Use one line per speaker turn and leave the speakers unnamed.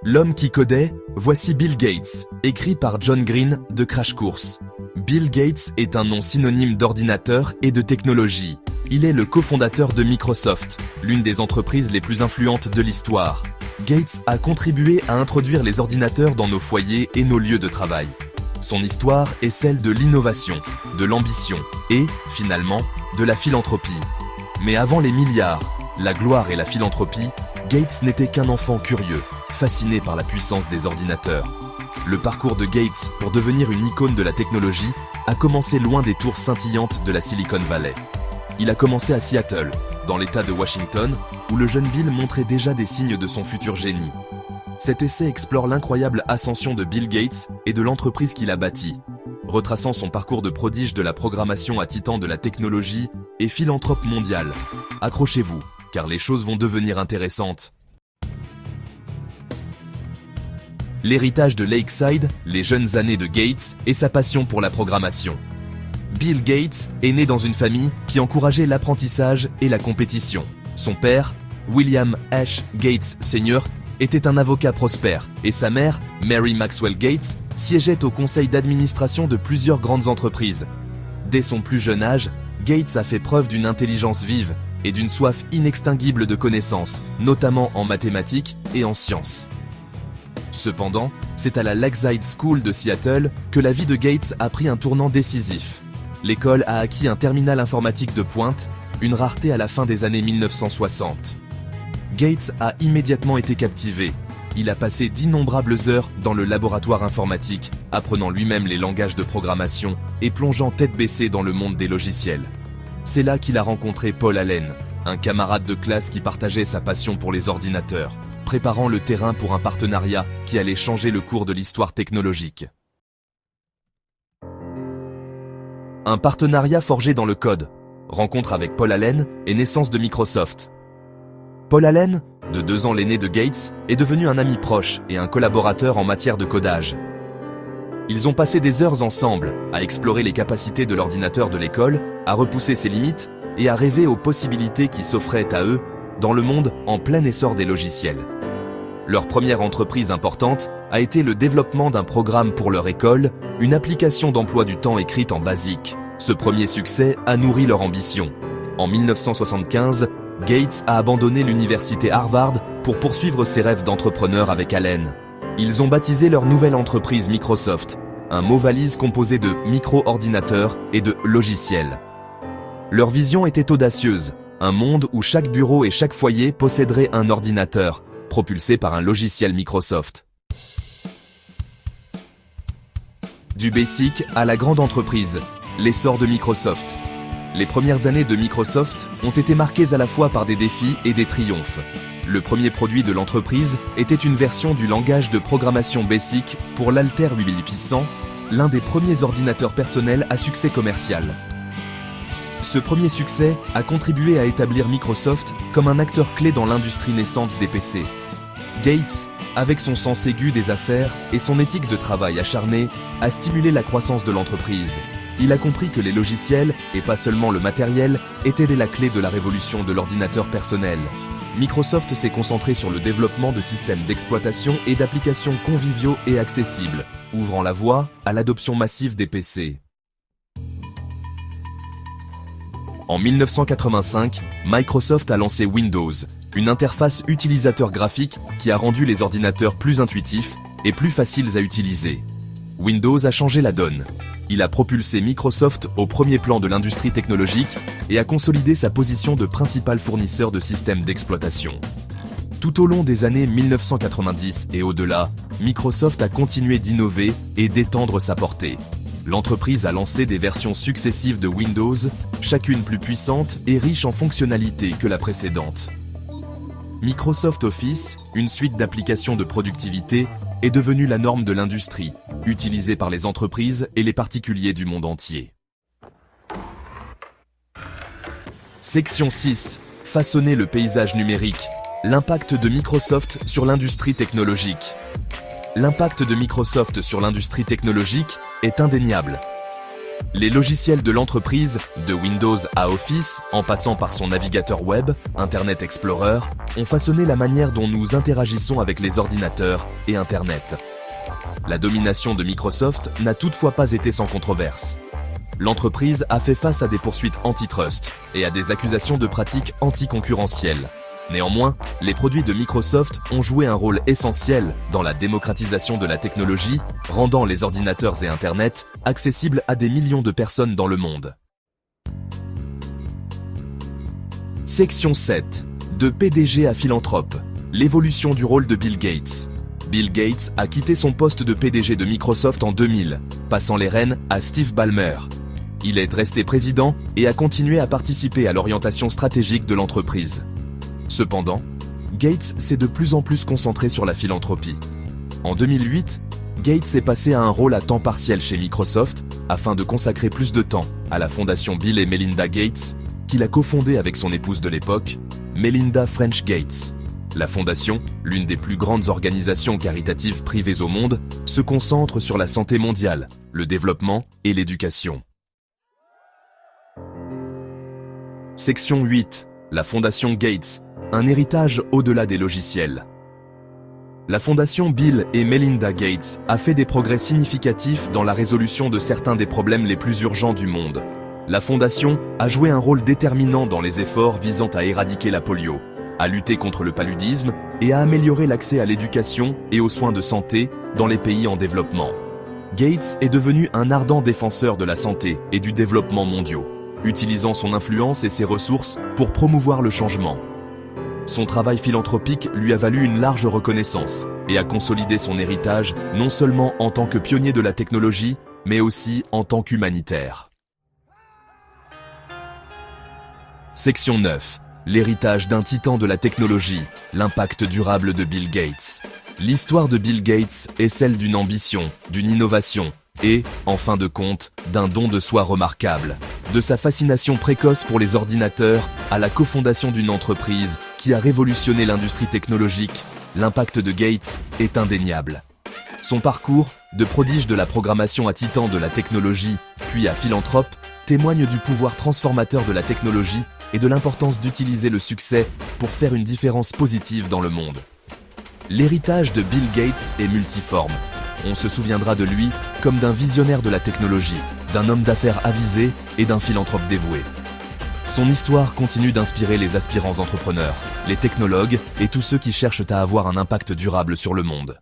L'homme qui codait, voici Bill Gates, écrit par John Green de Crash Course. Bill Gates est un nom synonyme d'ordinateur et de technologie. Il est le cofondateur de Microsoft, l'une des entreprises les plus influentes de l'histoire. Gates a contribué à introduire les ordinateurs dans nos foyers et nos lieux de travail. Son histoire est celle de l'innovation, de l'ambition et, finalement, de la philanthropie. Mais avant les milliards, la gloire et la philanthropie, Gates n'était qu'un enfant curieux, fasciné par la puissance des ordinateurs. Le parcours de Gates pour devenir une icône de la technologie a commencé loin des tours scintillantes de la Silicon Valley. Il a commencé à Seattle, dans l'État de Washington, où le jeune Bill montrait déjà des signes de son futur génie. Cet essai explore l'incroyable ascension de Bill Gates et de l'entreprise qu'il a bâtie, retraçant son parcours de prodige de la programmation à titan de la technologie et philanthrope mondial. Accrochez-vous, car les choses vont devenir intéressantes. L'héritage de Lakeside, les jeunes années de Gates et sa passion pour la programmation. Bill Gates est né dans une famille qui encourageait l'apprentissage et la compétition. Son père, William H. Gates Sr., était un avocat prospère et sa mère, Mary Maxwell Gates, siégeait au conseil d'administration de plusieurs grandes entreprises. Dès son plus jeune âge, Gates a fait preuve d'une intelligence vive et d'une soif inextinguible de connaissances, notamment en mathématiques et en sciences. Cependant, c'est à la Lakeside School de Seattle que la vie de Gates a pris un tournant décisif. L'école a acquis un terminal informatique de pointe, une rareté à la fin des années 1960. Gates a immédiatement été captivé. Il a passé d'innombrables heures dans le laboratoire informatique, apprenant lui-même les langages de programmation et plongeant tête baissée dans le monde des logiciels. C'est là qu'il a rencontré Paul Allen, un camarade de classe qui partageait sa passion pour les ordinateurs, préparant le terrain pour un partenariat qui allait changer le cours de l'histoire technologique. Un partenariat forgé dans le code, rencontre avec Paul Allen et naissance de Microsoft. Paul Allen, de 2 ans l'aîné de Gates, est devenu un ami proche et un collaborateur en matière de codage. Ils ont passé des heures ensemble à explorer les capacités de l'ordinateur de l'école, à repousser ses limites et à rêver aux possibilités qui s'offraient à eux dans le monde en plein essor des logiciels. Leur première entreprise importante a été le développement d'un programme pour leur école, une application d'emploi du temps écrite en BASIC. Ce premier succès a nourri leur ambition. En 1975, Gates a abandonné l'université Harvard pour poursuivre ses rêves d'entrepreneur avec Allen. Ils ont baptisé leur nouvelle entreprise Microsoft, un mot valise composé de micro-ordinateurs et de logiciels. Leur vision était audacieuse, un monde où chaque bureau et chaque foyer posséderait un ordinateur, propulsé par un logiciel Microsoft. Du basic à la grande entreprise, l'essor de Microsoft. Les premières années de Microsoft ont été marquées à la fois par des défis et des triomphes. Le premier produit de l'entreprise était une version du langage de programmation BASIC pour l'Altair 8800, l'un des premiers ordinateurs personnels à succès commercial. Ce premier succès a contribué à établir Microsoft comme un acteur clé dans l'industrie naissante des PC. Gates, avec son sens aigu des affaires et son éthique de travail acharnée, a stimulé la croissance de l'entreprise. Il a compris que les logiciels, et pas seulement le matériel, étaient la clé de la révolution de l'ordinateur personnel. Microsoft s'est concentré sur le développement de systèmes d'exploitation et d'applications conviviaux et accessibles, ouvrant la voie à l'adoption massive des PC. En 1985, Microsoft a lancé Windows, une interface utilisateur graphique qui a rendu les ordinateurs plus intuitifs et plus faciles à utiliser. Windows a changé la donne. Il a propulsé Microsoft au premier plan de l'industrie technologique et a consolidé sa position de principal fournisseur de systèmes d'exploitation. Tout au long des années 1990 et au-delà, Microsoft a continué d'innover et d'étendre sa portée. L'entreprise a lancé des versions successives de Windows, chacune plus puissante et riche en fonctionnalités que la précédente. Microsoft Office, une suite d'applications de productivité, est devenue la norme de l'industrie, utilisée par les entreprises et les particuliers du monde entier. Section 6. Façonner le paysage numérique. L'impact de Microsoft sur l'industrie technologique. L'impact de Microsoft sur l'industrie technologique est indéniable. Les logiciels de l'entreprise, de Windows à Office, en passant par son navigateur web, Internet Explorer, ont façonné la manière dont nous interagissons avec les ordinateurs et Internet. La domination de Microsoft n'a toutefois pas été sans controverse. L'entreprise a fait face à des poursuites antitrust et à des accusations de pratiques anticoncurrentielles. Néanmoins, les produits de Microsoft ont joué un rôle essentiel dans la démocratisation de la technologie, rendant les ordinateurs et Internet accessibles à des millions de personnes dans le monde. Section 7. De PDG à philanthrope. L'évolution du rôle de Bill Gates. Bill Gates a quitté son poste de PDG de Microsoft en 2000, passant les rênes à Steve Ballmer. Il est resté président et a continué à participer à l'orientation stratégique de l'entreprise. Cependant, Gates s'est de plus en plus concentré sur la philanthropie. En 2008, Gates est passé à un rôle à temps partiel chez Microsoft afin de consacrer plus de temps à la fondation Bill et Melinda Gates, qu'il a cofondée avec son épouse de l'époque, Melinda French Gates. La fondation, l'une des plus grandes organisations caritatives privées au monde, se concentre sur la santé mondiale, le développement et l'éducation. Section 8. La fondation Gates. Un héritage au-delà des logiciels. La fondation Bill et Melinda Gates a fait des progrès significatifs dans la résolution de certains des problèmes les plus urgents du monde. La fondation a joué un rôle déterminant dans les efforts visant à éradiquer la polio, à lutter contre le paludisme et à améliorer l'accès à l'éducation et aux soins de santé dans les pays en développement. Gates est devenu un ardent défenseur de la santé et du développement mondiaux, utilisant son influence et ses ressources pour promouvoir le changement. Son travail philanthropique lui a valu une large reconnaissance et a consolidé son héritage non seulement en tant que pionnier de la technologie, mais aussi en tant qu'humanitaire. Section 9. L'héritage d'un titan de la technologie, l'impact durable de Bill Gates. L'histoire de Bill Gates est celle d'une ambition, d'une innovation et, en fin de compte, d'un don de soi remarquable. De sa fascination précoce pour les ordinateurs à la cofondation d'une entreprise qui a révolutionné l'industrie technologique, l'impact de Gates est indéniable. Son parcours, de prodige de la programmation à titan de la technologie, puis à philanthrope, témoigne du pouvoir transformateur de la technologie et de l'importance d'utiliser le succès pour faire une différence positive dans le monde. L'héritage de Bill Gates est multiforme. On se souviendra de lui comme d'un visionnaire de la technologie, d'un homme d'affaires avisé et d'un philanthrope dévoué. Son histoire continue d'inspirer les aspirants entrepreneurs, les technologues et tous ceux qui cherchent à avoir un impact durable sur le monde.